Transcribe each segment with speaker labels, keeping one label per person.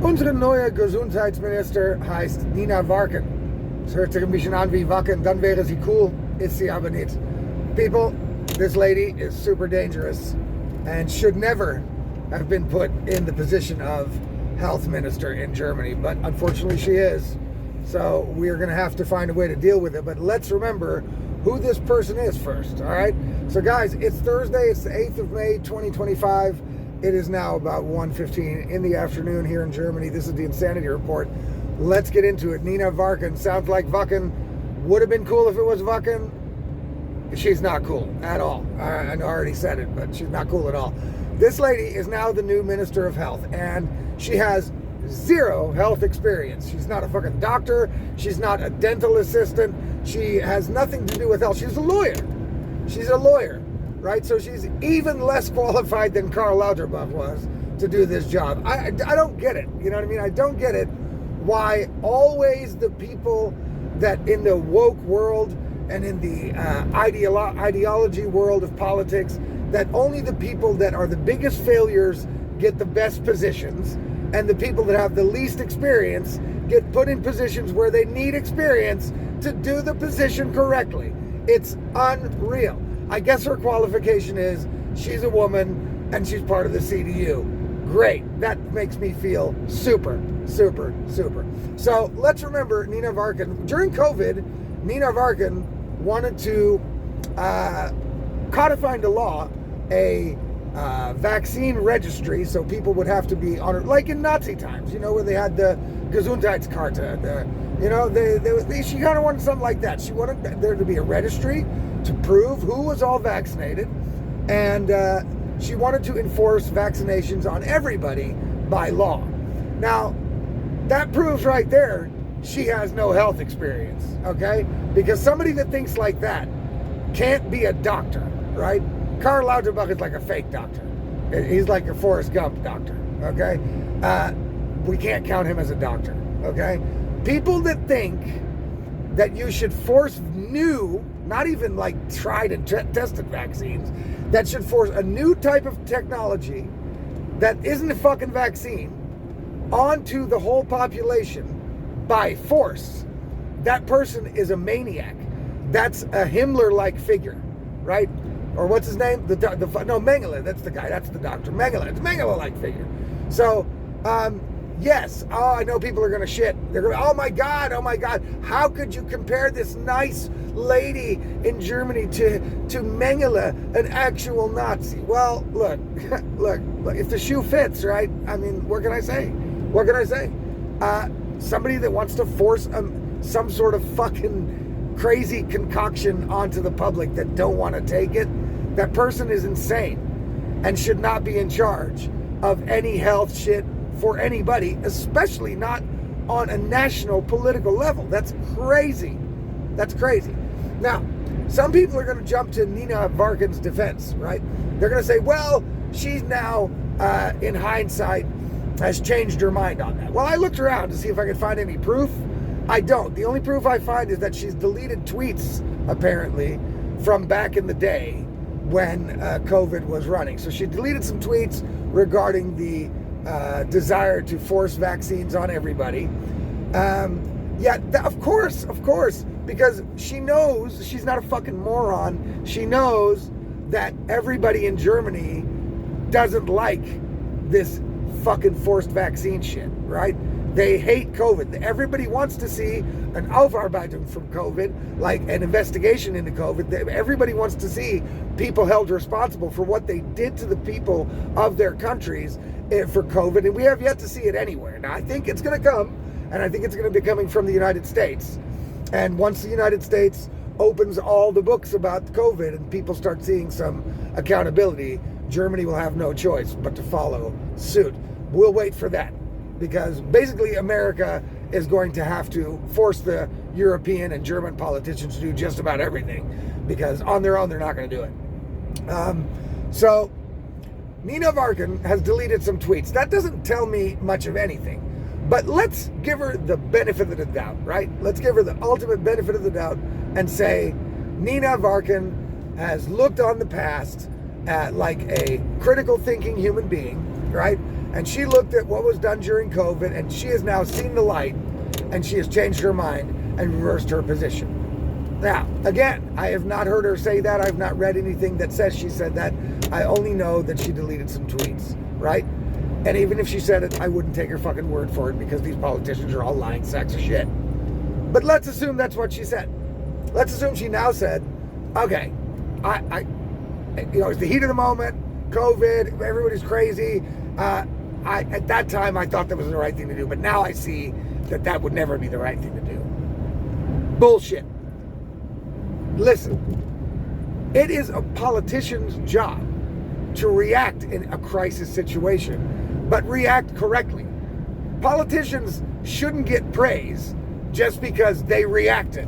Speaker 1: Unsere neue Gesundheitsminister heißt Nina Varken. Es hört sich ein bisschen an wie Wacken, dann wäre sie cool, ist sie aber nicht. People, this lady is super dangerous and should never have been put in the position of health minister in Germany, but unfortunately she is. So we're going to have to find a way to deal with it. But let's remember who this person is first, all right? So guys, it's Thursday, it's the 8th of May, 2025. It is now about 1:15 in the afternoon here in Germany. This is the Insanity Report. Let's get into it. Nina Varken sounds like Wacken. Would have been cool if it was Wacken. She's not cool at all. I already said it, but she's not cool at all. This lady is now the new Minister of Health, and she has zero health experience. She's not a fucking doctor. She's not a dental assistant. She has nothing to do with health. She's a lawyer. She's a lawyer, right? So she's even less qualified than Karl Lauterbach was to do this job. I don't get it. You know what I mean? I don't get it why always the people that in the woke world and in the ideology world of politics, that only the people that are the biggest failures get the best positions, and the people that have the least experience get put in positions where they need experience to do the position correctly. It's unreal. I guess her qualification is she's a woman and she's part of the CDU. Great. That makes me feel super, super, super. So let's remember Nina Varken. During COVID, Nina Varken wanted to codify into law a vaccine registry, so people would have to be honored, like in Nazi times, you know, where they had the Gesundheitskarte. She kind of wanted something like that. She wanted there to be a registry to prove who was all vaccinated, and she wanted to enforce vaccinations on everybody by law. Now, that proves right there she has no health experience, okay? Because somebody that thinks like that can't be a doctor, right? Karl Lauterbach is like a fake doctor. He's like a Forrest Gump doctor, okay? We can't count him as a doctor, okay? People that think that you should force new, not even like tried and tested vaccines, that should force a new type of technology that isn't a fucking vaccine onto the whole population by force, that person is a maniac. That's a Himmler-like figure, right? Or what's his name? Mengele. That's the guy. That's the doctor. Mengele. It's Mengele-like figure. So, yes. Oh, I know people are going to shit. They're going to, oh my God. How could you compare this nice lady in Germany to Mengele, an actual Nazi? Well, look, if the shoe fits, right? I mean, what can I say? Somebody that wants to force some sort of fucking crazy concoction onto the public that don't want to take it, that person is insane and should not be in charge of any health shit for anybody, especially not on a national political level. That's crazy. Now, some people are going to jump to Nina Varken's defense, right? They're going to say, well, she's now, in hindsight, has changed her mind on that. Well, I looked around to see if I could find any proof. I don't. The only proof I find is that she's deleted tweets, apparently, from back in the day when COVID was running. So she deleted some tweets regarding the desire to force vaccines on everybody. Of course, because she knows, she's not a fucking moron. She knows that everybody in Germany doesn't like this fucking forced vaccine shit, right? They hate COVID. Everybody wants to see an Aufarbeitung from COVID, like an investigation into COVID. Everybody wants to see people held responsible for what they did to the people of their countries for COVID, and we have yet to see it anywhere. Now, I think it's going to come, and I think it's going to be coming from the United States. And once the United States opens all the books about COVID and people start seeing some accountability, Germany will have no choice but to follow suit. We'll wait for that, because basically America is going to have to force the European and German politicians to do just about everything, because on their own they're not going to do it. So Nina Varken has deleted some tweets. That doesn't tell me much of anything, but let's give her the benefit of the doubt, right? Let's give her the ultimate benefit of the doubt and say Nina Varken has looked on the past like a critical thinking human being, right? And she looked at what was done during COVID, and she has now seen the light, and she has changed her mind and reversed her position. Now, again, I have not heard her say that. I've not read anything that says she said that. I only know that she deleted some tweets, right? And even if she said it, I wouldn't take her fucking word for it, because these politicians are all lying sacks of shit. But let's assume that's what she said. Let's assume she now said, okay, it's the heat of the moment, COVID, everybody's crazy. At that time, I thought that was the right thing to do, but now I see that would never be the right thing to do. Bullshit. Listen, it is a politician's job to react in a crisis situation, but react correctly. Politicians shouldn't get praise just because they reacted,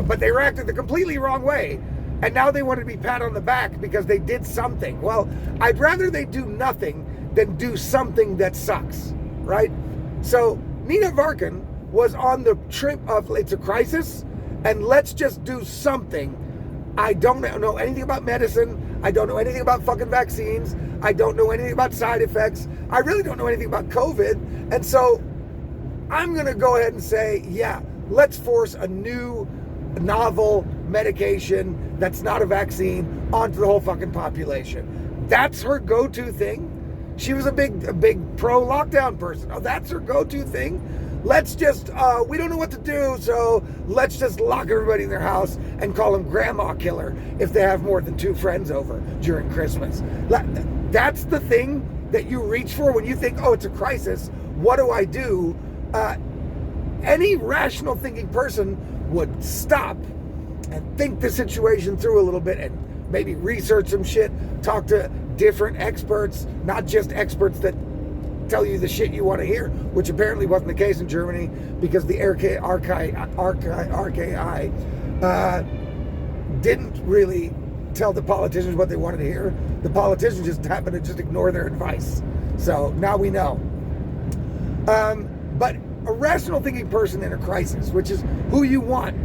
Speaker 1: but they reacted the completely wrong way, and now they want to be pat on the back because they did something. Well, I'd rather they do nothing than do something that sucks, right? So Nina Varkin was on the trip of, it's a crisis, and let's just do something. I don't know anything about medicine. I don't know anything about fucking vaccines. I don't know anything about side effects. I really don't know anything about COVID. And so I'm going to go ahead and say, yeah, let's force a new novel medication that's not a vaccine onto the whole fucking population. That's her go-to thing. She was a big pro-lockdown person. Oh, that's her go-to thing. Let's just, we don't know what to do, so let's just lock everybody in their house and call them grandma killer if they have more than 2 friends over during Christmas. That's the thing that you reach for when you think, oh, it's a crisis. What do I do? Any rational thinking person would stop and think the situation through a little bit and maybe research some shit, talk to different experts, not just experts that tell you the shit you want to hear, which apparently wasn't the case in Germany, because the RKI didn't really tell the politicians what they wanted to hear. The politicians just happened to just ignore their advice. So now we know. But a rational thinking person in a crisis, which is who you want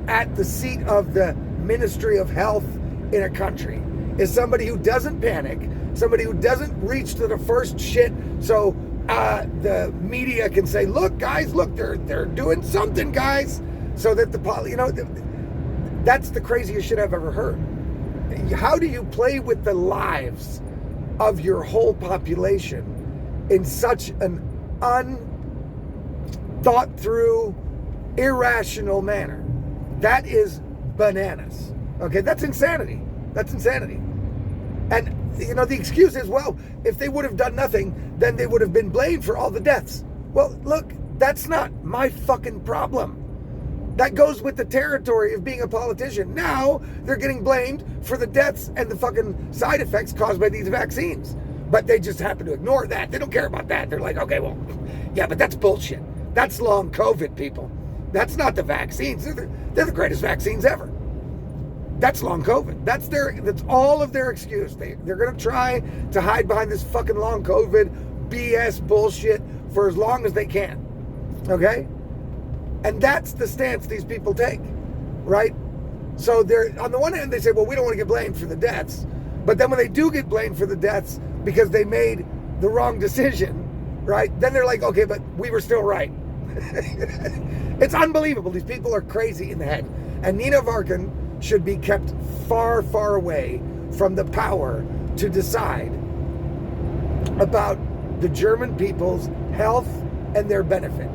Speaker 1: at the seat of the Ministry of Health in a country, is somebody who doesn't panic, somebody who doesn't reach to the first shit so the media can say, look, guys, look, they're doing something, guys, so that that's the craziest shit I've ever heard. How do you play with the lives of your whole population in such an unthought through, irrational manner? That is bananas. Okay, that's insanity. That's insanity. And, the excuse is, well, if they would have done nothing, then they would have been blamed for all the deaths. Well, look, that's not my fucking problem. That goes with the territory of being a politician. Now, they're getting blamed for the deaths and the fucking side effects caused by these vaccines. But they just happen to ignore that. They don't care about that. They're like, okay, well, yeah, but that's bullshit. That's long COVID, people. That's not the vaccines. They're the greatest vaccines ever. That's long COVID. That's all of their excuse. They're going to try to hide behind this fucking long COVID BS bullshit for as long as they can. Okay? And that's the stance these people take, right? So they're, on the one hand, they say, well, we don't want to get blamed for the deaths. But then when they do get blamed for the deaths because they made the wrong decision, right? Then they're like, okay, but we were still right. It's unbelievable. These people are crazy in the head. And Nina Varkin should be kept far, far away from the power to decide about the German people's health and their benefit.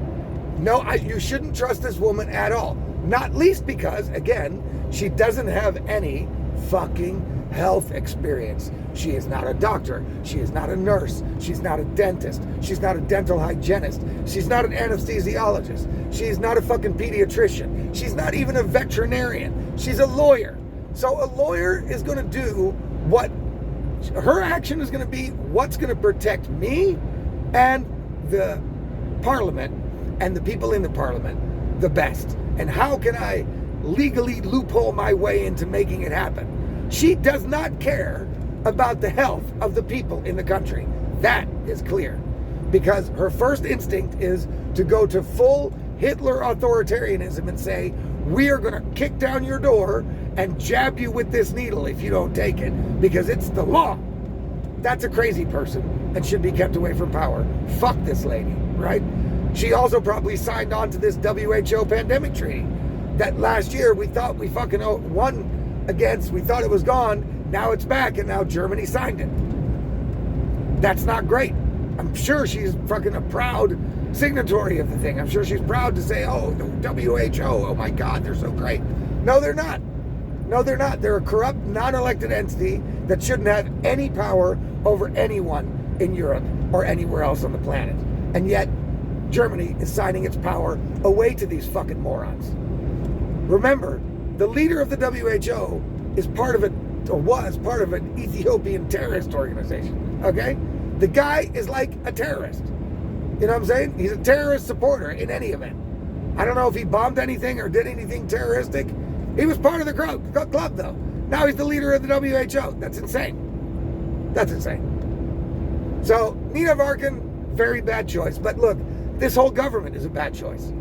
Speaker 1: No, you shouldn't trust this woman at all. Not least because, again, she doesn't have any fucking health experience. She is not a doctor. She is not a nurse. She's not a dentist. She's not a dental hygienist. She's not an anesthesiologist. She's not a fucking pediatrician. She's not even a veterinarian. She's a lawyer. So a lawyer is going to do what her action is going to be, what's going to protect me and the parliament and the people in the parliament the best. And how can I legally loophole my way into making it happen? She does not care about the health of the people in the country. That is clear. Because her first instinct is to go to full Hitler authoritarianism and say, we are going to kick down your door and jab you with this needle if you don't take it, because it's the law. That's a crazy person. and should be kept away from power. Fuck this lady, right? She also probably signed on to this WHO pandemic treaty that last year we thought we fucking won against. We thought it was gone. Now it's back, and now Germany signed it. That's not great. I'm sure she's fucking a proud signatory of the thing. I'm sure she's proud to say, oh, the WHO, oh my God, they're so great. No, they're not. No, they're not. They're a corrupt, non-elected entity that shouldn't have any power over anyone in Europe or anywhere else on the planet. And yet, Germany is signing its power away to these fucking morons. Remember, the leader of the WHO is part of it, or was part of an Ethiopian terrorist organization, okay? The guy is like a terrorist. You know what I'm saying? He's a terrorist supporter in any event. I don't know if he bombed anything or did anything terroristic. He was part of the club, though. Now he's the leader of the WHO. That's insane. That's insane. So, Nina Varkin, very bad choice. But look, this whole government is a bad choice.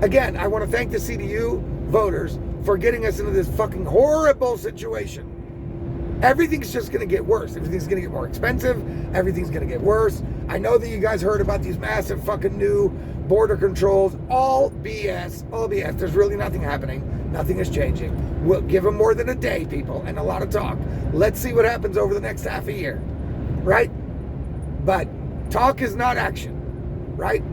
Speaker 1: Again, I want to thank the CDU voters for getting us into this fucking horrible situation. Everything's just going to get worse. Everything's going to get more expensive. Everything's going to get worse. I know that you guys heard about these massive fucking new border controls. All BS. All BS. There's really nothing happening. Nothing is changing. We'll give them more than a day, people, and a lot of talk. Let's see what happens over the next half a year. Right? But talk is not action. Right?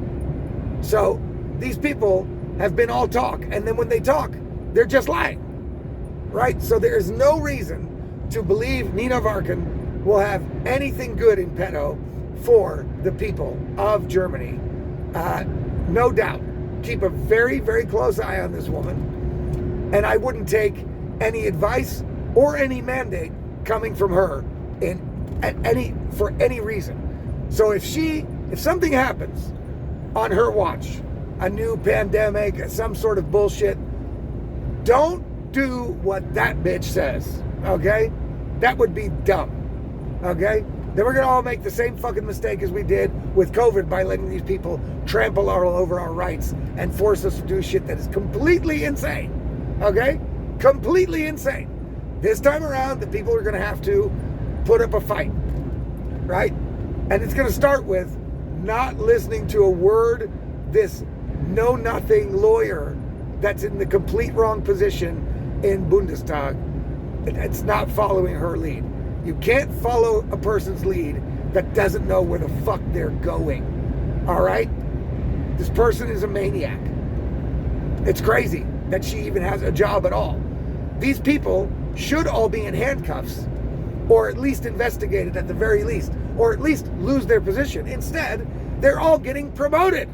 Speaker 1: So these people have been all talk. And then when they talk, they're just lying. Right? So there is no reason to believe Nina Varkin will have anything good in petto for the people of Germany. No doubt. Keep a very, very close eye on this woman. And I wouldn't take any advice or any mandate coming from her for any reason. So if something happens on her watch, a new pandemic, some sort of bullshit, don't do what that bitch says. Okay? That would be dumb. Okay? Then we're going to all make the same fucking mistake as we did with COVID by letting these people trample all over our rights and force us to do shit that is completely insane. Okay? Completely insane. This time around, the people are going to have to put up a fight. Right? And it's going to start with not listening to a word this know-nothing lawyer that's in the complete wrong position in Bundestag. It's not following her lead. You can't follow a person's lead that doesn't know where the fuck they're going. All right? This person is a maniac. It's crazy that she even has a job at all. These people should all be in handcuffs, or at least investigated at the very least, or at least lose their position. Instead, they're all getting promoted.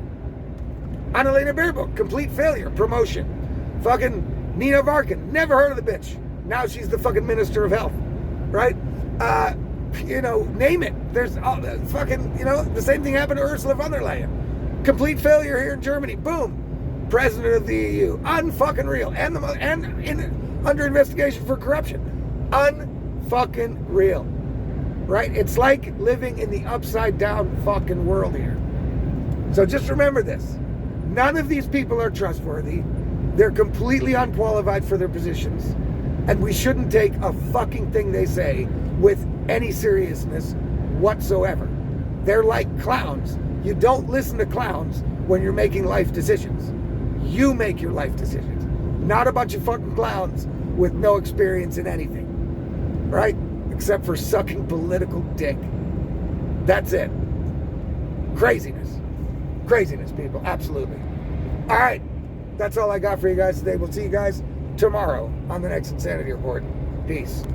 Speaker 1: Annalena Baerbock, complete failure, promotion. Fucking Nina Varkin, never heard of the bitch. Now she's the fucking Minister of Health, right? Name it. There's the same thing happened to Ursula von der Leyen. Complete failure here in Germany. Boom. President of the EU. Unfucking real. And under investigation for corruption. Unfucking real. Right? It's like living in the upside down fucking world here. So just remember this. None of these people are trustworthy. They're completely unqualified for their positions. And we shouldn't take a fucking thing they say with any seriousness whatsoever. They're like clowns. You don't listen to clowns when you're making life decisions. You make your life decisions. Not a bunch of fucking clowns with no experience in anything. Right? Except for sucking political dick. That's it. Craziness. Craziness, people. Absolutely. All right. That's all I got for you guys today. We'll see you guys tomorrow on the next Insanity Report. Peace.